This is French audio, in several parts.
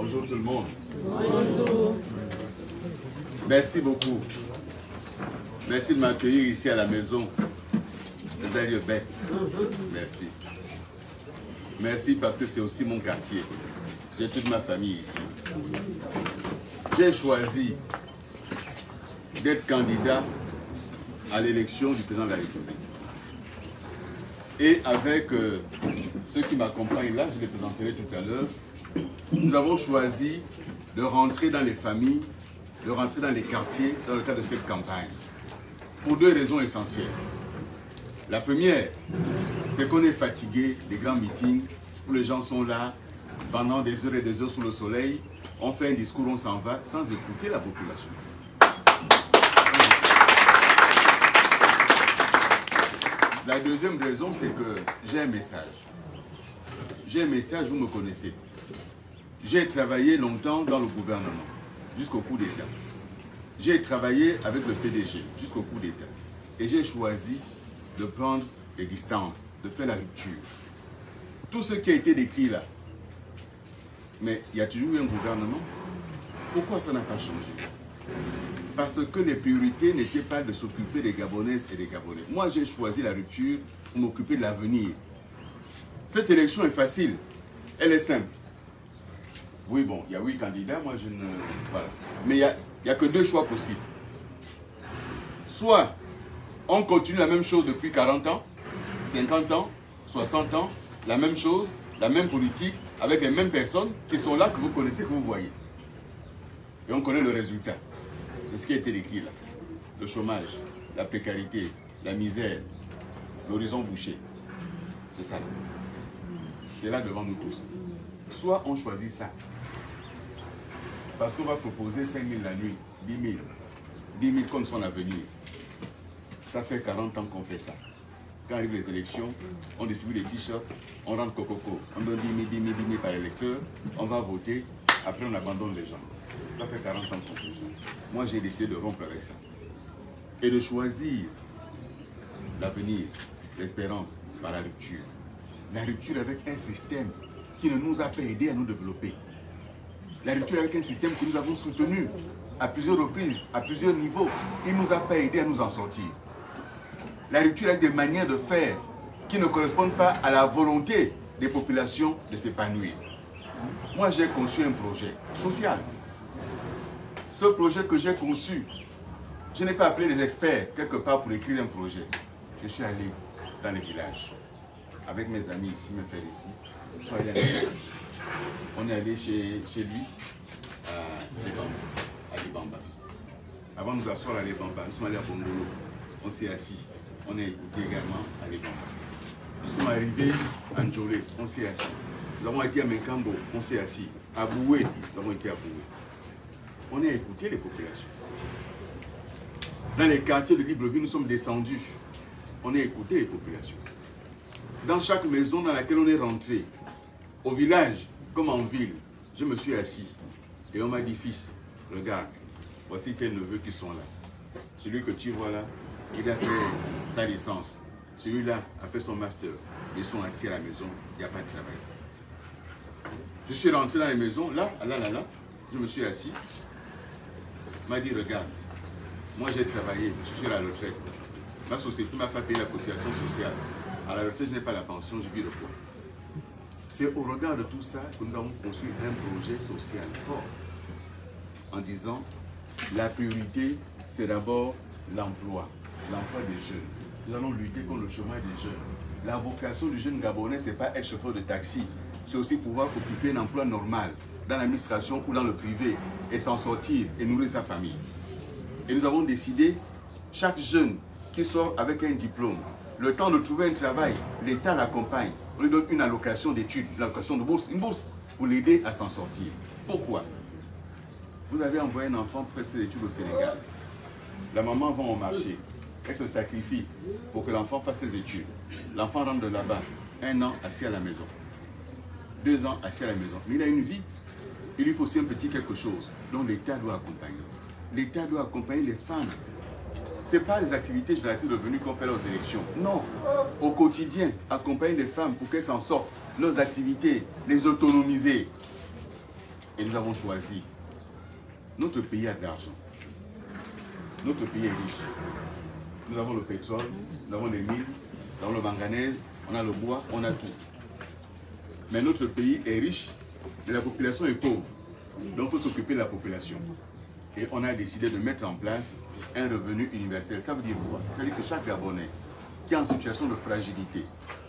Bonjour tout le monde. Bonjour. Merci beaucoup. Merci de m'accueillir ici à la maison. Vous allez bien. Merci. Merci parce que c'est aussi mon quartier. J'ai toute ma famille ici. J'ai choisi d'être candidat à l'élection du président de la République. Et avec ceux qui m'accompagnent là, je les présenterai tout à l'heure, nous avons choisi de rentrer dans les familles, de rentrer dans les quartiers dans le cadre de cette campagne. Pour deux raisons essentielles. La première, c'est qu'on est fatigué des grands meetings où les gens sont là pendant des heures et des heures sous le soleil. On fait un discours, on s'en va sans écouter la population. La deuxième raison, c'est que j'ai un message. J'ai un message, vous me connaissez. J'ai travaillé longtemps dans le gouvernement, jusqu'au coup d'État. J'ai travaillé avec le PDG, jusqu'au coup d'État. Et j'ai choisi de prendre les distances, de faire la rupture. Tout ce qui a été décrit là, mais il y a toujours eu un gouvernement. Pourquoi ça n'a pas changé? Parce que les priorités n'étaient pas de s'occuper des Gabonaises et des Gabonais. Moi, j'ai choisi la rupture pour m'occuper de l'avenir. Cette élection est facile. Elle est simple. Oui, bon, il y a 8 candidats, moi je ne... Voilà. Mais il n'y a que 2 choix possibles. Soit on continue la même chose depuis 40 ans, 50 ans, 60 ans, la même chose, la même politique, avec les mêmes personnes qui sont là, que vous connaissez, que vous voyez. Et on connaît le résultat. C'est ce qui a été décrit là. Le chômage, la précarité, la misère, l'horizon bouché. C'est ça. C'est là devant nous tous. Soit on choisit ça. Parce qu'on va proposer 5 000 la nuit, 10 000. 10 000 comme son avenir. Ça fait 40 ans qu'on fait ça. Quand arrivent les élections, on distribue des t-shirts, on rentre coco. On donne 10 000, 10 000, 10 000 par électeur. On va voter, après on abandonne les gens. Ça fait 40 ans qu'on fait ça. Moi j'ai décidé de rompre avec ça. Et de choisir l'avenir, l'espérance par la rupture. La rupture avec un système qui ne nous a pas aidés à nous développer. La rupture avec un système que nous avons soutenu à plusieurs reprises, à plusieurs niveaux. Il ne nous a pas aidés à nous en sortir. La rupture avec des manières de faire qui ne correspondent pas à la volonté des populations de s'épanouir. Moi, j'ai conçu un projet social. Ce projet que j'ai conçu, je n'ai pas appelé les experts quelque part pour écrire un projet. Je suis allé dans les villages avec mes amis ici, mes frères ici. Je suis allé dans les villages. On est allé chez lui à Libamba. Avant de nous asseoir à Libamba, nous sommes allés à Bongolo. On s'est assis. On a écouté également à Libamba. Nous sommes arrivés à Njolé. On s'est assis. Nous avons été à Menkambo. On s'est assis. À Boué. Nous avons été à Boué. On a écouté les populations. Dans les quartiers de Libreville, nous sommes descendus. On a écouté les populations. Dans chaque maison dans laquelle on est rentré, au village comme en ville, je me suis assis. Et on m'a dit, fils, regarde, voici tes neveux qui sont là. Celui que tu vois là, il a fait sa licence. Celui-là a fait son master. Ils sont assis à la maison, il n'y a pas de travail. Je suis rentré dans les maisons, là, je me suis assis. Il m'a dit, regarde, moi j'ai travaillé, je suis à la retraite. Ma société ne m'a pas payé la cotisation sociale. À la retraite, je n'ai pas la pension, je vis le poids. C'est au regard de tout ça que nous avons conçu un projet social fort. En disant, la priorité, c'est d'abord l'emploi des jeunes. Nous allons lutter contre le chômage des jeunes. La vocation du jeune Gabonais, ce n'est pas être chauffeur de taxi. C'est aussi pouvoir occuper un emploi normal dans l'administration ou dans le privé et s'en sortir et nourrir sa famille. Et nous avons décidé, chaque jeune qui sort avec un diplôme, le temps de trouver un travail, l'État l'accompagne. On lui donne une allocation d'études, une allocation de bourse, une bourse pour l'aider à s'en sortir. Pourquoi? Vous avez envoyé un enfant pour faire ses études au Sénégal. La maman va au marché. Elle se sacrifie pour que l'enfant fasse ses études. L'enfant rentre de là-bas, 1 an assis à la maison. 2 ans assis à la maison. Mais il a une vie. Il lui faut aussi un petit quelque chose. Donc l'État doit accompagner. L'État doit accompagner les femmes. Ce n'est pas les activités génératives de revenus qu'on fait aux élections. Non. Au quotidien, accompagner les femmes pour qu'elles s'en sortent. Leurs activités, les autonomiser. Et nous avons choisi. Notre pays a de l'argent. Notre pays est riche. Nous avons le pétrole, nous avons les mines, nous avons le manganèse, on a le bois, on a tout. Mais notre pays est riche et la population est pauvre. Donc il faut s'occuper de la population. Et on a décidé de mettre en place un revenu universel. Ça veut dire quoi? Ça veut dire que chaque Gabonais qui est en situation de fragilité,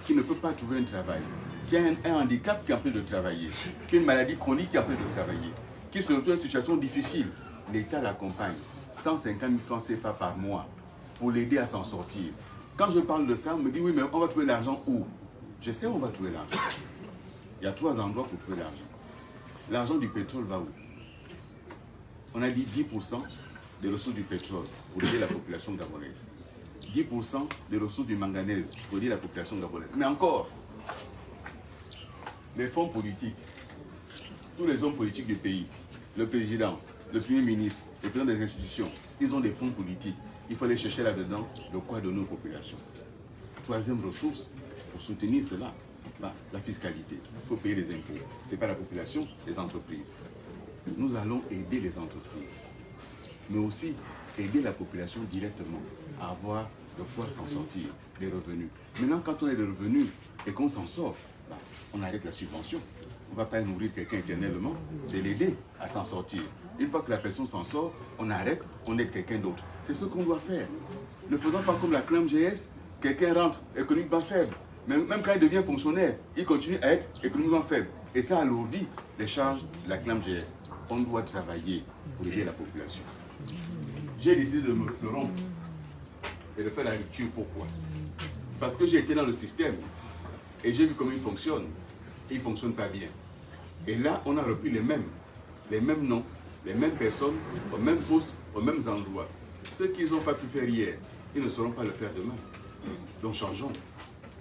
qui ne peut pas trouver un travail, qui a un handicap qui empêche de travailler, qui a une maladie chronique qui empêche de travailler, qui se retrouve dans une situation difficile, l'État l'accompagne. 150 000 francs CFA par mois pour l'aider à s'en sortir. Quand je parle de ça, on me dit oui, mais on va trouver l'argent où? Je sais où on va trouver l'argent. Il y a 3 endroits pour trouver l'argent. L'argent du pétrole va où? On a dit 10% des ressources du pétrole pour aider la population gabonaise. 10% des ressources du manganèse pour aider la population gabonaise. Mais encore, les fonds politiques, tous les hommes politiques du pays, le président, le premier ministre, les présidents des institutions, ils ont des fonds politiques. Il faut aller chercher là-dedans le quoi donner aux populations. Troisième ressource, pour soutenir cela, la fiscalité. Il faut payer les impôts. Ce n'est pas la population, les entreprises. Nous allons aider les entreprises, mais aussi aider la population directement à avoir de quoi s'en sortir, des revenus. Maintenant, quand on a des revenus et qu'on s'en sort, on arrête la subvention. On ne va pas nourrir quelqu'un éternellement, c'est l'aider à s'en sortir. Une fois que la personne s'en sort, on arrête, on aide quelqu'un d'autre. C'est ce qu'on doit faire. Ne faisons pas comme la CNAMGS, quelqu'un rentre économiquement faible. Même quand il devient fonctionnaire, il continue à être économiquement faible. Et ça alourdit les charges de la CNAMGS. On doit travailler pour aider la population. J'ai décidé de me rompre et de faire la rupture. Pourquoi? Parce que j'ai été dans le système et j'ai vu comment il fonctionne. Et il ne fonctionne pas bien. Et là, on a repris les mêmes noms, les mêmes personnes, aux mêmes postes, aux mêmes endroits. Ce qu'ils n'ont pas pu faire hier, ils ne sauront pas le faire demain. Donc changeons.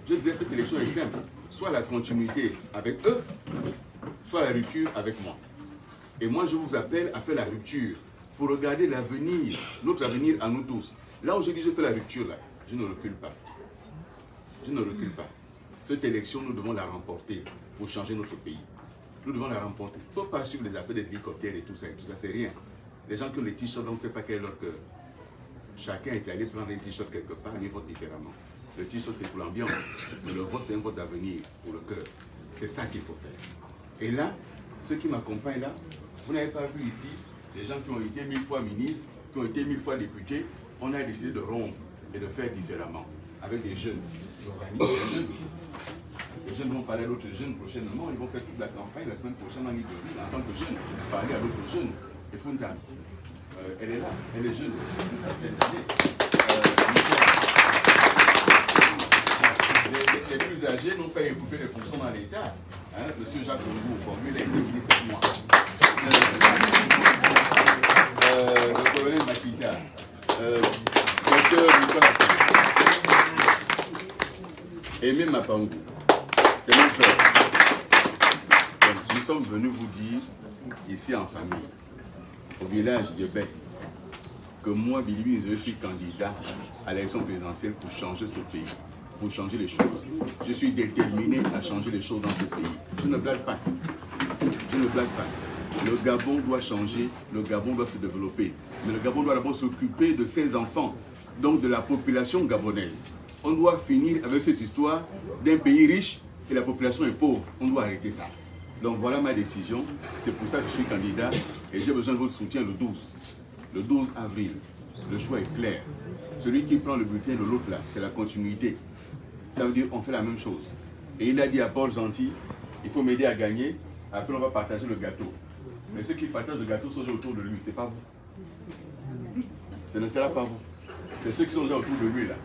Je disais, cette élection est simple. Soit la continuité avec eux, soit la rupture avec moi. Et moi, je vous appelle à faire la rupture pour regarder l'avenir, notre avenir à nous tous. Là où je dis je fais la rupture, là, je ne recule pas. Je ne recule pas. Cette élection, nous devons la remporter pour changer notre pays. Nous devons la remporter. Il ne faut pas suivre les affaires des hélicoptères et tout ça, c'est rien. Les gens qui ont les t-shirts, on ne sait pas quel est leur cœur. Chacun est allé prendre un t-shirt quelque part, mais il vote différemment. Le t-shirt, c'est pour l'ambiance, mais le vote, c'est un vote d'avenir pour le cœur. C'est ça qu'il faut faire. Et là, ceux qui m'accompagnent là, vous n'avez pas vu ici, les gens qui ont été 1000 fois ministres, qui ont été 1000 fois députés, on a décidé de rompre et de faire différemment, avec des jeunes. J'organise des jeunes. Les jeunes vont parler à d'autres jeunes prochainement, ils vont faire toute la campagne la semaine prochaine en Libreville en tant que jeunes, parler à d'autres jeunes. Et Funtan, elle est là, elle est jeune, une trentaine d'années. Les plus âgés n'ont pas écouté les fonctions dans l'État. Hein, Monsieur Jacques Ongou, formule a été ministre 7 mois. Le colonel Makita, docteur Nicolas Aimé Mapangou, c'est mon frère. Donc, nous sommes venus vous dire, ici en famille, au village de Bec, que moi, Billy, je suis candidat à l'élection présidentielle pour changer ce pays, pour changer les choses. Je suis déterminé à changer les choses dans ce pays. Je ne blague pas. Je ne blague pas. Le Gabon doit changer, le Gabon doit se développer. Mais le Gabon doit d'abord s'occuper de ses enfants, donc de la population gabonaise. On doit finir avec cette histoire d'un pays riche et la population est pauvre. On doit arrêter ça. Donc voilà ma décision. C'est pour ça que je suis candidat et j'ai besoin de votre soutien le 12. Le 12 avril. Le choix est clair. Celui qui prend le bulletin de l'autre là, c'est la continuité. Ça veut dire qu'on fait la même chose. Et il a dit à Paul Gentil, il faut m'aider à gagner, après on va partager le gâteau. Mais ceux qui partagent le gâteau sont déjà autour de lui, ce n'est pas vous. Ce ne sera pas vous. C'est ceux qui sont déjà autour de lui là.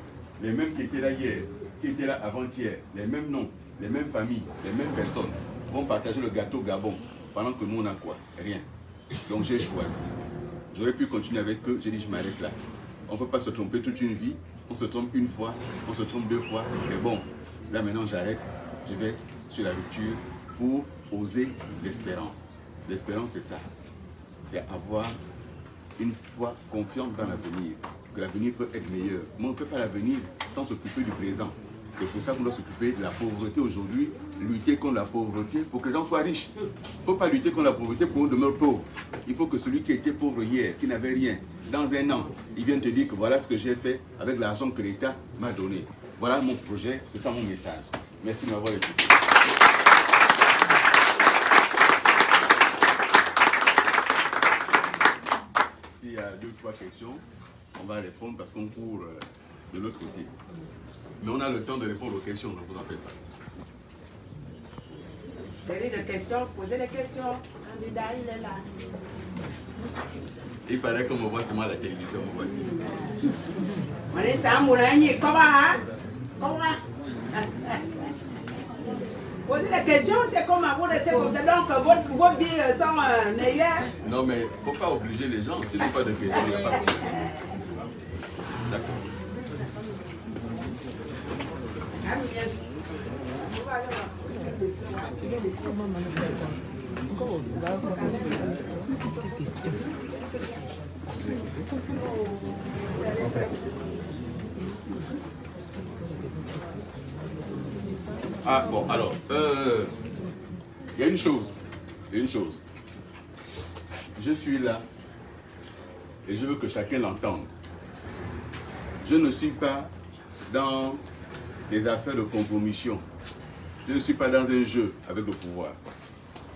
Les mêmes qui étaient là hier, qui étaient là avant-hier, les mêmes noms, les mêmes familles, les mêmes personnes vont partager le gâteau Gabon pendant que nous on a quoi? Rien. Donc j'ai choisi. J'aurais pu continuer avec eux, j'ai dit je m'arrête là. On ne peut pas se tromper toute une vie, on se trompe une fois, on se trompe 2 fois, c'est bon. Là maintenant j'arrête, je vais sur la rupture pour oser l'espérance. L'espérance c'est ça, c'est avoir une foi confiante dans l'avenir, que l'avenir peut être meilleur. Mais on ne fait pas l'avenir sans s'occuper du présent. C'est pour ça qu'on doit s'occuper de la pauvreté aujourd'hui lutter contre la pauvreté pour que les gens soient riches. Il ne faut pas lutter contre la pauvreté pour qu'on demeure pauvre. Il faut que celui qui était pauvre hier, qui n'avait rien, dans un an, il vient te dire que voilà ce que j'ai fait avec l'argent que l'État m'a donné. Voilà mon projet, c'est ça mon message. Merci de m'avoir écouté. S'il y a 2 ou 3 questions, on va répondre parce qu'on court de l'autre côté. Mais on a le temps de répondre aux questions, ne vous en faites pas. Série de questions, posez des questions. Candidat, il est là. Il paraît qu'on me voit seulement à la télévision, me voici. On est ça, Mourani, comment Posez des questions, c'est comme vous, c'est comme ça. Donc, vos billes sont meilleures. Non, mais il ne faut pas obliger les gens. Je n'ai pas de questions, il n'y a pas de problème. D'accord. Ah bon, alors, il y a une chose, je suis là et je veux que chacun l'entende. Je ne suis pas dans des affaires de compromission. Je ne suis pas dans un jeu avec le pouvoir.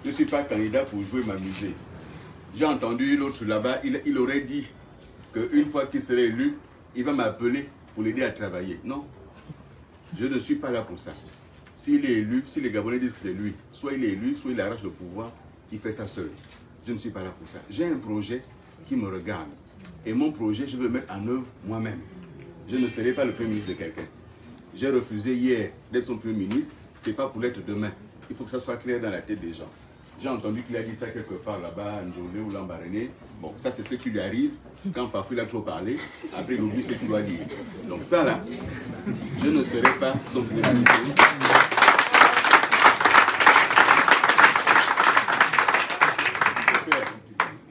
Je ne suis pas candidat pour jouer, m'amuser. J'ai entendu l'autre là-bas, il aurait dit qu'une fois qu'il serait élu, il va m'appeler pour l'aider à travailler. Non, je ne suis pas là pour ça. S'il est élu, si les Gabonais disent que c'est lui, soit il est élu, soit il arrache le pouvoir, il fait ça seul. Je ne suis pas là pour ça. J'ai un projet qui me regarde. Et mon projet, je veux le mettre en œuvre moi-même. Je ne serai pas le Premier ministre de quelqu'un. J'ai refusé hier d'être son Premier ministre. Ce n'est pas pour l'être demain. Il faut que ça soit clair dans la tête des gens. J'ai entendu qu'il a dit ça quelque part là-bas, en Njolé ou Lambaréné. Bon, ça c'est ce qui lui arrive. Quand parfois il a trop parlé, après il oublie ce qu'il doit dire. Donc ça là, je ne serai pas son Premier ministre.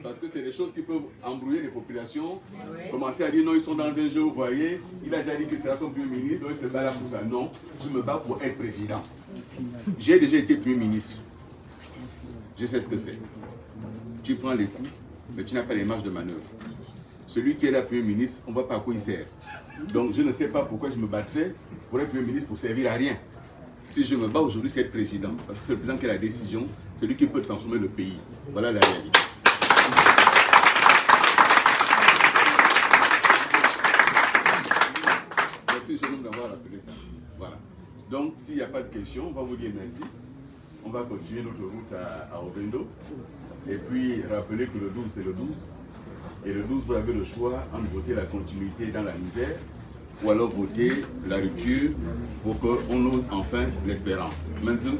Parce que c'est des choses qui peuvent embrouiller les populations. Commencer à dire non, ils sont dans un jeu, vous voyez. Il a déjà dit que c'est son Premier ministre, donc il se bat là pour ça. Non, je me bats pour être président. J'ai déjà été Premier ministre. Je sais ce que c'est. Tu prends les coups, mais tu n'as pas les marges de manœuvre. Celui qui est là Premier ministre, on ne voit pas à quoi il sert. Donc je ne sais pas pourquoi je me battrais pour être Premier ministre pour servir à rien. Si je me bats aujourd'hui, c'est être président. Parce que c'est le président qui a la décision, c'est lui qui peut transformer le pays. Voilà la réalité. Merci Jérôme d'avoir rappelé ça. Voilà. Donc s'il n'y a pas de questions, on va vous dire merci. On va continuer notre route à Ovendo. Et puis rappeler que le 12 c'est le 12. Et le 12 vous avez le choix entre voter la continuité dans la misère ou alors voter la rupture pour qu'on ose enfin l'espérance. Maintenant,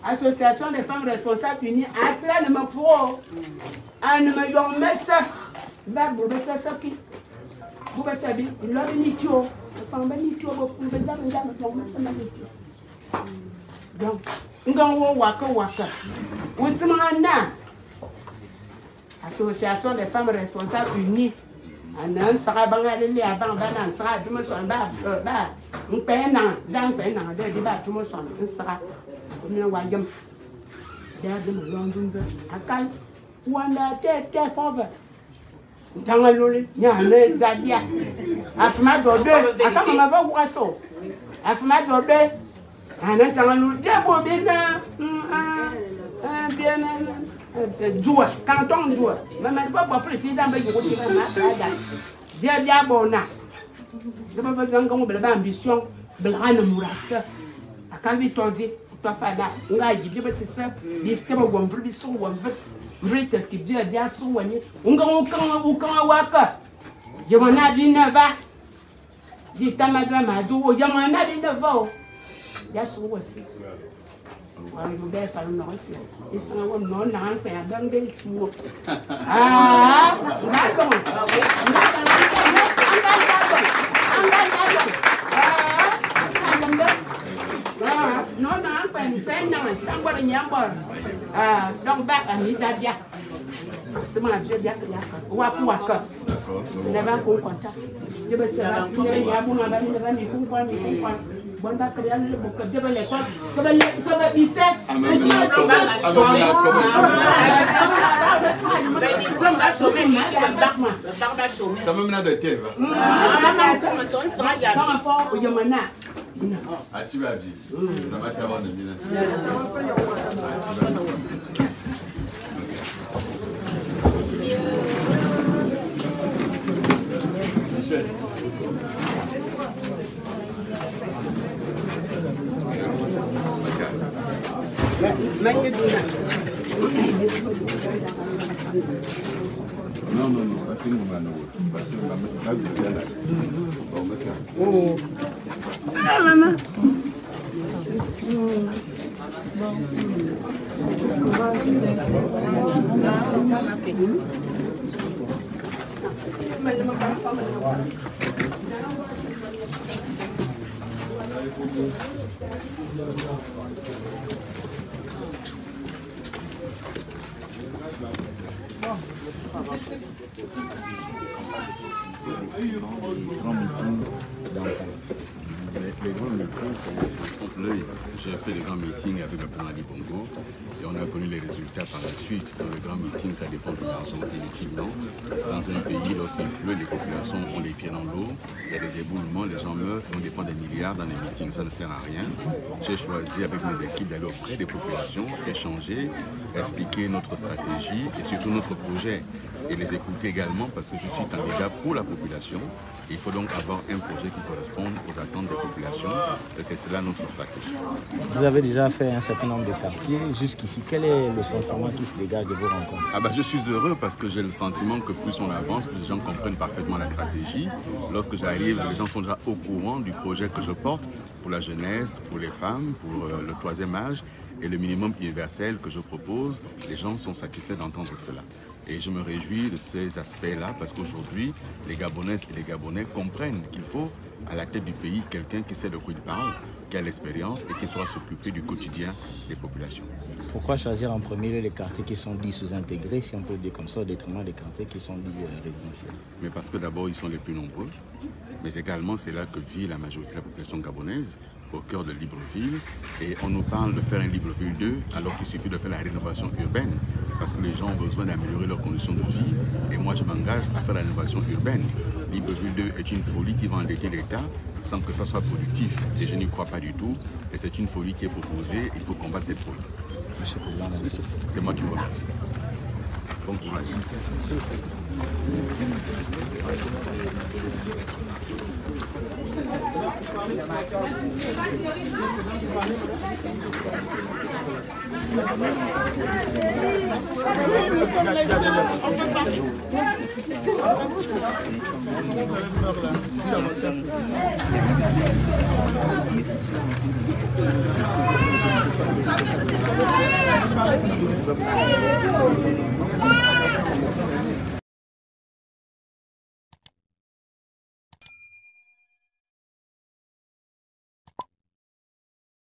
Association des femmes responsables unies, attirez le pro. Un me yon messa. Va boube ça qui. Boube ça bi. Il l'a ni tio. Enfin ben ni tio pour les amis là mais messa na ni tio. Donc, ngon waka. Ousimana. Association des femmes responsables unies. Un sera bangalé avant banan sera tu me sonnes ba un penan dans penan de débat tu me sonnes un sera comme un wayam derrière de London akal wanda te fove dans le nya le zadia afma dode aka mama ba waso afma dode ana dans le debo bina bien Joua, canton Joua. Maman, pas pour préciser dans le côté de la bien bon. Je ne veux pas avoir ambition de la mourasse. À quand il t'a dit, toi, Fada, on a dit, c'est ça, il faut que vous me sur one bit, British qui dit bien soigné. On va au Waka. Je m'en ai dit 9 ans. Dit ta madame a dit, oh, je m'en ai dit 9 ans. Il y a son aussi. Vous devez faire une noce. Ils sont non, non, fait un bon des fous. Ah, non, donc, back à Nidadia. C'est mon objet bien que Waka. Never go contact. Je vais se faire. Il y a mon ami, never me comprendre. Bon, bah, que le bouc de l'école, comme il sait, ça me mène de thé. Ah, tu vas dire. Ça va t'avoir de mine. Non, parce que nous parce que la mettre là. Oh. Ah maman. Les grands meetings, j'ai fait des grands meetings avec le président du Congo et on a connu les résultats par la suite. Dans les grands meetings, ça dépend de l'argent inutilement. Dans un pays, lorsqu'il pleut, les populations ont les pieds dans l'eau, il y a des éboulements, les gens meurent, on dépend des milliards dans les meetings, ça ne sert à rien. J'ai choisi avec mes équipes d'aller auprès des populations, échanger, expliquer notre stratégie et surtout notre projet. Et les écouter également parce que je suis candidat pour la population. Il faut donc avoir un projet qui corresponde aux attentes des populations et c'est cela notre stratégie. Vous avez déjà fait un certain nombre de quartiers. Jusqu'ici, quel est le sentiment qui se dégage de vos rencontres? Je suis heureux parce que j'ai le sentiment que plus on avance, plus les gens comprennent parfaitement la stratégie. Lorsque j'arrive, les gens sont déjà au courant du projet que je porte pour la jeunesse, pour les femmes, pour le troisième âge et le minimum universel que je propose. Les gens sont satisfaits d'entendre cela. Et je me réjouis de ces aspects-là parce qu'aujourd'hui, les Gabonaises et les Gabonais comprennent qu'il faut à la tête du pays quelqu'un qui sait de quoi il parle, qui a l'expérience et qui saura s'occuper du quotidien des populations. Pourquoi choisir en premier lieu les quartiers qui sont dits sous-intégrés, si on peut le dire comme ça, au détriment des quartiers qui sont dits résidentiels? Mais parce que d'abord, ils sont les plus nombreux, mais également c'est là que vit la majorité de la population gabonaise, au cœur de Libreville, et on nous parle de faire un Libreville 2 alors qu'il suffit de faire la rénovation urbaine parce que les gens ont besoin d'améliorer leurs conditions de vie et moi je m'engage à faire la rénovation urbaine. Libreville 2 est une folie qui va endetter l'État sans que ça soit productif et je n'y crois pas du tout et c'est une folie qui est proposée, il faut combattre cette folie. Monsieur le Président, merci. C'est moi qui vous remercie. Bon courage.